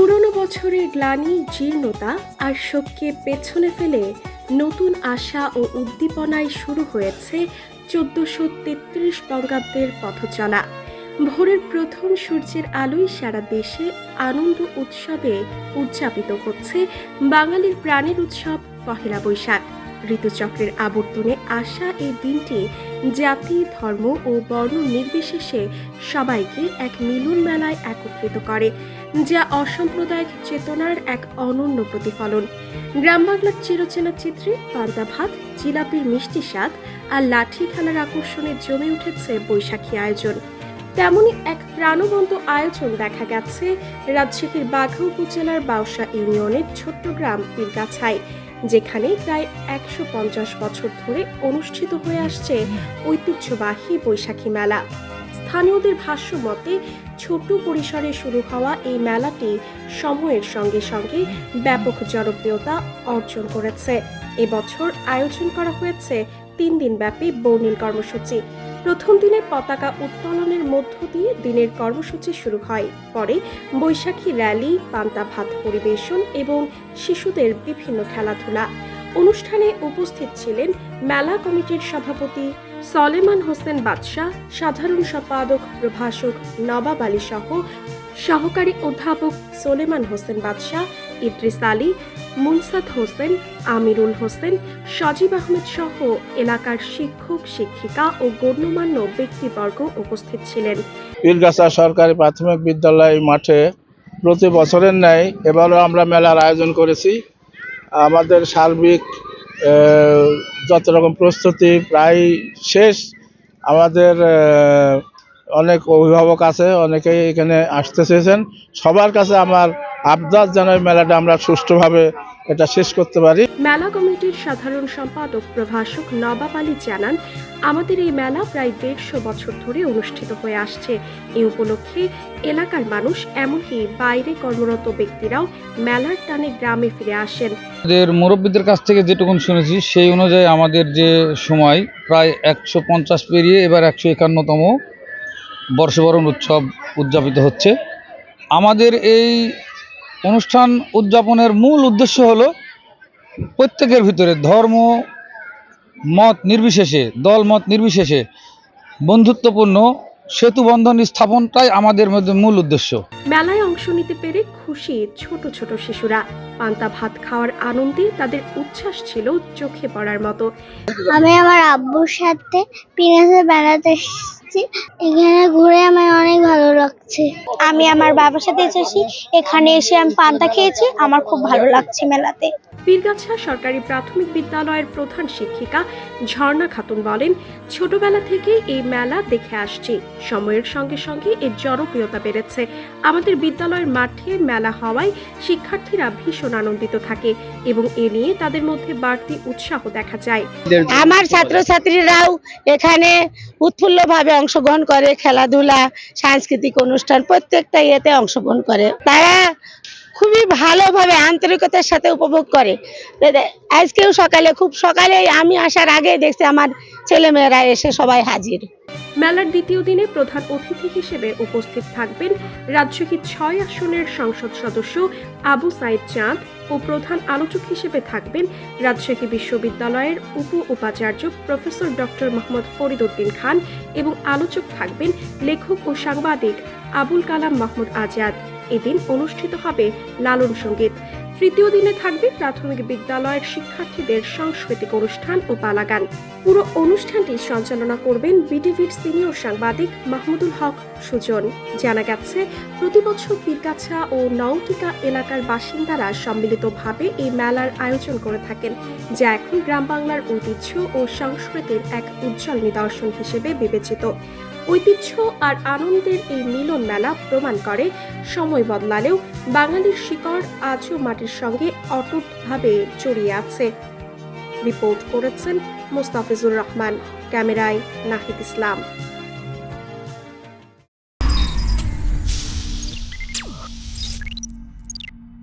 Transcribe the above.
পুরনো বছরের গ্লানি, জীর্ণতা আর শোককে পেছনে ফেলে নতুন আশা ও উদ্দীপনায় শুরু হয়েছে ১৪৩৩ বঙ্গাব্দের পথচলা। ভোরের প্রথম সূর্যের আলোয় সারা দেশে আনন্দ উৎসবে উদযাপিত হচ্ছে বাঙালির প্রাণের উৎসব পহেলা বৈশাখ। ঋতুচক্রের আবর্তনে আসা এই দিনটি জাতি, ধর্ম ও বর্ণ নির্বিশেষে সবাইকে এক মিলন মেলায় একত্রিত করে, যা অসাম্প্রদায়িক চেতনার এক অনন্য প্রতিফলন। গ্রাম বাংলার চিরচেনা চিত্রে পান্তা ভাত, জিলাপির মিষ্টি স্বাদ আর লাঠি খেলার আকর্ষণে জমে উঠেছে বৈশাখী আয়োজন। তেমনই এক প্রাণবন্ত আয়োজন দেখা গেছে রাজশাহীর বাঘা উপজেলার বাউসা ইউনিয়নের ছোট্ট গ্রাম পীরগাছায়, যেখানে প্রায় ১৫০ বছর ধরে অনুষ্ঠিত হয়ে আসছে ঐতিহ্যবাহী বৈশাখী মেলা। স্থানীয়দের ভাষ্য মতে, ছোট পরিসরে শুরু হওয়া এই মেলাটি সময়ের সঙ্গে সঙ্গে ব্যাপক জনপ্রিয়তা অর্জন করেছে। এবছর আয়োজন করা হয়েছে ৩ দিনব্যাপী বর্ণিল কর্মসূচি। প্রথম দিনে পতাকা উত্তোলনের মধ্য দিয়ে দিনের কর্মসূচি শুরু হয়। পরে বৈশাখী র্যালি, পান্তা ভাত পরিবেশন এবং শিশুদের বিভিন্ন খেলাধুলা। অনুষ্ঠানে উপস্থিত ছিলেন মেলা কমিটির সভাপতি সলেমান হোসেন বাদশাহ, সাধারণ সম্পাদক প্রভাষক নবাব আলী সহ সহকারী অধ্যাপক সোলেমান হোসেন বাদশাহ, ইদ্রিস আলী, মুনসাদ হোসেন, আমিরুল হোসেন, সজীব আহমেদ সহ এলাকার শিক্ষক, শিক্ষিকা ও গণ্যমান্য ব্যক্তিবর্গ উপস্থিত ছিলেন। পীরগাছা সরকারি প্রাথমিক বিদ্যালয় মাঠে প্রতি বছরের ন্যায় এবারও আমরা মেলার আয়োজন করেছি। আমাদের সার্বিক যত রকম প্রস্তুতি প্রায় শেষ। আমাদের অনেক অভিভাবক আছে, অনেকেই এখানে আসতে চেয়েছেন। সবার কাছে আমার আবদার যেন এই মেলাটা আমরা সুষ্ঠুভাবে এটা শেষ করতে পারি। মেলা কমিটির সাধারণ সম্পাদক প্রভাষক নবাব আলী জানান, আমাদের এই মেলা প্রায় ১৫০ বছর ধরে অনুষ্ঠিত হয়ে আসছে। এই উপলক্ষে এলাকার মানুষ, এমনকি বাইরে কর্মরত ব্যক্তিরাও মেলার টানে গ্রামে ফিরে আসেন। আমাদের মুরব্বীদের কাছ থেকে যেটুকুন শুনেছি সেই অনুযায়ী আমাদের যে সময় প্রায় ১৫০ পেরিয়ে এবার ১৫১তম বর্ষবরণ উৎসব উদযাপিত হচ্ছে। আমাদের এই অনুষ্ঠান উদযাপনের মূল উদ্দেশ্য হলো প্রত্যেকের ভিতরে ধর্ম মত নির্বিশেষে, দল মত নির্বিশেষে বন্ধুত্বপূর্ণ সেতু বন্ধন স্থাপনটাই আমাদের মধ্যে মূল উদ্দেশ্য। মেলায় অংশ নিতে পেরে খুশি ছোট ছোট শিশুরা। পান্তা ভাত খাওয়ার আনন্দে তাদের উচ্ছ্বাস ছিল চোখে পড়ার মতো। আমি আমার আব্বুর সাথে পিনাসে বেড়াতে এসেছি। এখানে ঘুরে আমার অনেক ভালো লাগছে। আমি আমার বাবার সাথে এসেছি, এখানে এসে আমি পান্তা খেয়েছি, আমার খুব ভালো লাগছে মেলাতে। পীরগাছা সরকারি প্রাথমিক বিদ্যালয়ের প্রধান শিক্ষিকা ঝর্ণা খাতুন বলেন, ছোটবেলা থেকে এই মেলা দেখে আসছি। সময়ের সঙ্গে সঙ্গে এর জনপ্রিয়তা বেড়েছে। আমাদের বিদ্যালয়ের মাঠে মেলা হওয়ায় শিক্ষার্থীরা ভীষণ আনন্দিত থাকে এবং এ নিয়ে তাদের মধ্যে বাড়তি উৎসাহ দেখা যায়। আমার ছাত্রছাত্রীরাও এখানে উৎফুল্লভাবে অংশগ্রহণ করে, খেলাধুলা, সাংস্কৃতিক অনুষ্ঠান প্রত্যেকটা ইয়েতে অংশগ্রহণ করে। তারা খুবই ভালোভাবে আন্তরিকতার সাথে উপভোগ করে। আজকেও খুব সকালে আমি আসার আগে দেখছি আমার ছেলেমেয়েরা এসে সবাই হাজির। মেলার দ্বিতীয় দিনে প্রধান অতিথি হিসেবে উপস্থিত থাকবেন রাজশাহী ৬ আসনের সংসদ সদস্য আবু সাইদ চাঁদ ও প্রধান আলোচক হিসেবে থাকবেন রাজশাহী বিশ্ববিদ্যালয়ের উপাচার্য প্রফেসর ডক্টর মোহাম্মদ ফরিদ উদ্দিন খান এবং আলোচক থাকবেন লেখক ও সাংবাদিক আবুল কালাম মাহমুদ আজাদ। এদিন অনুষ্ঠিত হবে লালন সঙ্গীত। তৃতীয় দিনে থাকবে প্রাথমিক বিদ্যালয়ের শিক্ষার্থীদের সাংস্কৃতিক অনুষ্ঠান ও পালাগান। পুরো অনুষ্ঠানটি সঞ্চালনা করবেন বিটিভির সিনিয়র সাংবাদিক মাহমুদুল হক সুজন। জানা গেছে, প্রতি বছর পীরগাছা ও নওটিকা এলাকার বাসিন্দারা সম্মিলিতভাবে এই মেলার আয়োজন করে থাকেন, যা এখন গ্রাম বাংলার ঐতিহ্য ও সংস্কৃতির এক উজ্জ্বল নিদর্শন হিসেবে বিবেচিত। ঐতিহ্য আর আনন্দের এই মিলন মেলা প্রমাণ করে, সময় বদলালেও বাঙালির শিকড় আজও মাটির সঙ্গে অটুটভাবে জড়িয়ে আছে। রিপোর্ট করেছেন মোস্তাফিজুর রহমান, ক্যামেরায় নাহিদ ইসলাম।